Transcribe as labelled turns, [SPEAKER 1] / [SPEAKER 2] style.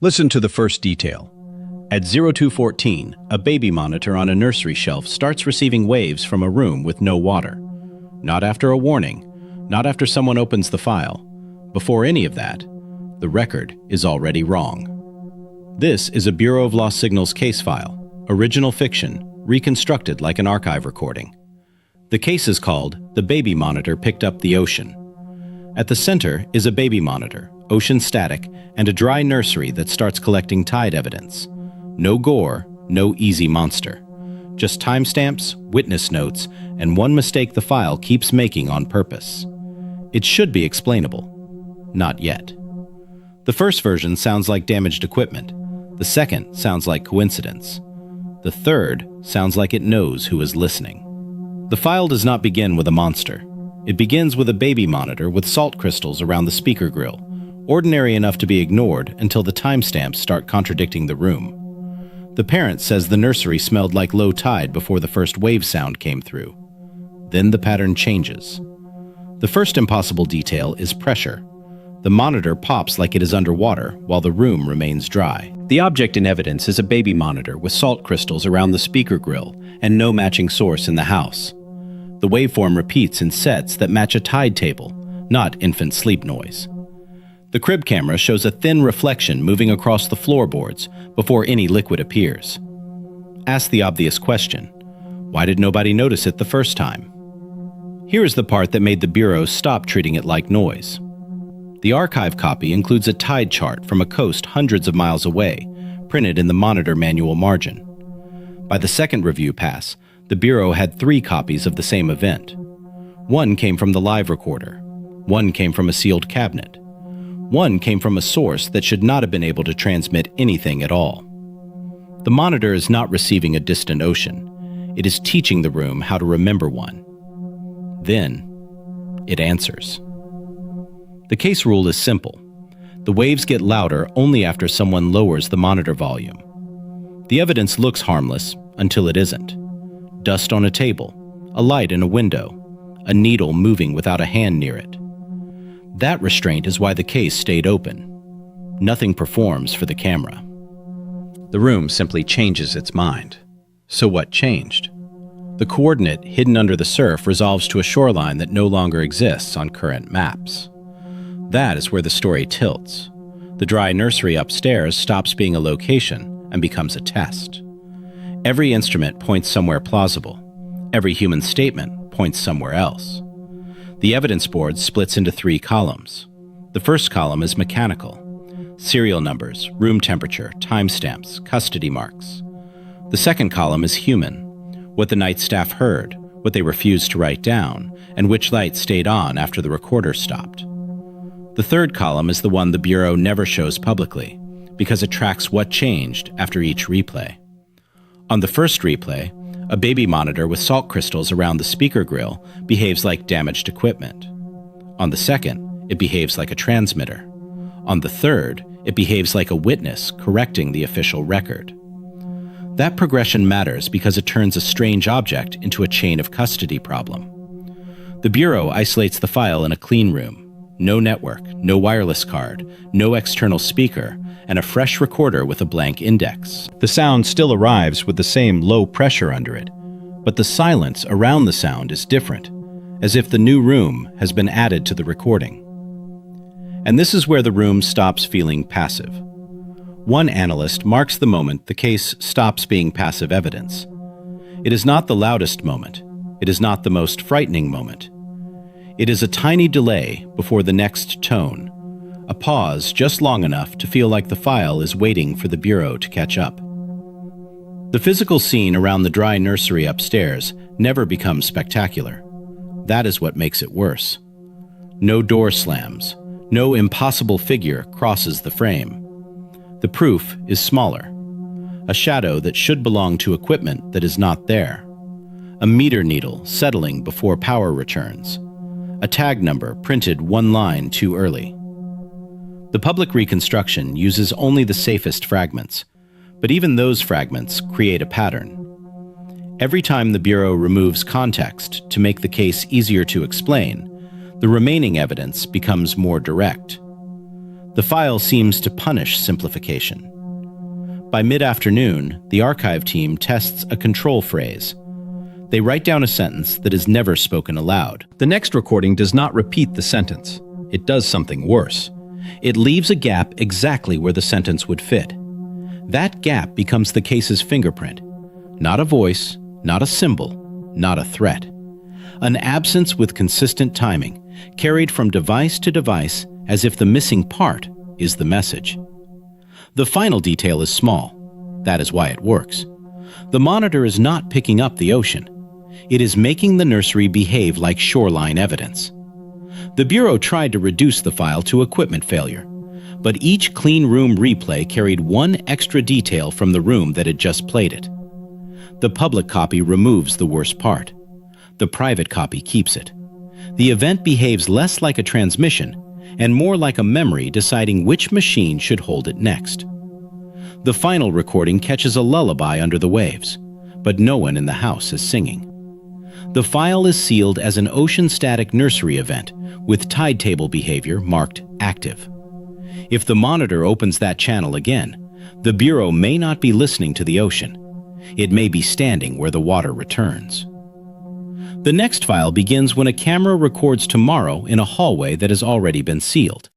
[SPEAKER 1] Listen to the first detail. At 0214, a baby monitor on a nursery shelf starts receiving waves from a room with no water. Not after a warning, not after someone opens the file. Before any of that, the record is already wrong. This is a Bureau of Lost Signals case file, original fiction, reconstructed like an archive recording. The case is called "The Baby Monitor Picked Up the Ocean." At the center is a baby monitor, ocean static, and a dry nursery that starts collecting tide evidence. No gore, no easy monster. Just timestamps, witness notes, and one mistake the file keeps making on purpose. It should be explainable. Not yet. The first version sounds like damaged equipment. The second sounds like coincidence. The third sounds like it knows who is listening. The file does not begin with a monster. It begins with a baby monitor with salt crystals around the speaker grill, ordinary enough to be ignored until the timestamps start contradicting the room. The parent says the nursery smelled like low tide before the first wave sound came through. Then the pattern changes. The first impossible detail is pressure. The monitor pops like it is underwater while the room remains dry. The object in evidence is a baby monitor with salt crystals around the speaker grill and no matching source in the house. The waveform repeats in sets that match a tide table, not infant sleep noise. The crib camera shows a thin reflection moving across the floorboards before any liquid appears. Ask the obvious question: why did nobody notice it the first time? Here is the part that made the Bureau stop treating it like noise. The archive copy includes a tide chart from a coast hundreds of miles away, printed in the monitor manual margin. By the second review pass, the Bureau had 3 copies of the same event. One came from the live recorder. One came from a sealed cabinet. One came from a source that should not have been able to transmit anything at all. The monitor is not receiving a distant ocean. It is teaching the room how to remember one. Then, it answers. The case rule is simple. The waves get louder only after someone lowers the monitor volume. The evidence looks harmless until it isn't. Dust on a table, a light in a window, a needle moving without a hand near it. That restraint is why the case stayed open. Nothing performs for the camera. The room simply changes its mind. So what changed? The coordinate hidden under the surf resolves to a shoreline that no longer exists on current maps. That is where the story tilts. The dry nursery upstairs stops being a location and becomes a test. Every instrument points somewhere plausible. Every human statement points somewhere else. The evidence board splits into 3 columns. The first column is mechanical. Serial numbers, room temperature, timestamps, custody marks. The second column is human. What the night staff heard, what they refused to write down, and which light stayed on after the recorder stopped. The third column is the one the Bureau never shows publicly, because it tracks what changed after each replay. On the first replay, a baby monitor with salt crystals around the speaker grill behaves like damaged equipment. On the second, it behaves like a transmitter. On the third, it behaves like a witness correcting the official record. That progression matters because it turns a strange object into a chain of custody problem. The Bureau isolates the file in a clean room. No network, no wireless card, no external speaker, and a fresh recorder with a blank index. The sound still arrives with the same low pressure under it, but the silence around the sound is different, as if the new room has been added to the recording. And this is where the room stops feeling passive. One analyst marks the moment the case stops being passive evidence. It is not the loudest moment. It is not the most frightening moment. It is a tiny delay before the next tone, a pause just long enough to feel like the file is waiting for the Bureau to catch up. The physical scene around the dry nursery upstairs never becomes spectacular. That is what makes it worse. No door slams, no impossible figure crosses the frame. The proof is smaller, a shadow that should belong to equipment that is not there, a meter needle settling before power returns, a tag number printed 1 line too early. The public reconstruction uses only the safest fragments, but even those fragments create a pattern. Every time the Bureau removes context to make the case easier to explain, the remaining evidence becomes more direct. The file seems to punish simplification. By mid-afternoon, the archive team tests a control phrase. They write down a sentence that is never spoken aloud. The next recording does not repeat the sentence. It does something worse. It leaves a gap exactly where the sentence would fit. That gap becomes the case's fingerprint. Not a voice, not a symbol, not a threat. An absence with consistent timing, carried from device to device as if the missing part is the message. The final detail is small. That is why it works. The monitor is not picking up the ocean. It is making the nursery behave like shoreline evidence. The Bureau tried to reduce the file to equipment failure, but each clean room replay carried one extra detail from the room that had just played it. The public copy removes the worst part. The private copy keeps it. The event behaves less like a transmission and more like a memory deciding which machine should hold it next. The final recording catches a lullaby under the waves, but no one in the house is singing. The file is sealed as an ocean-static nursery event with tide table behavior marked active. If the monitor opens that channel again, the Bureau may not be listening to the ocean. It may be standing where the water returns. The next file begins when a camera records tomorrow in a hallway that has already been sealed.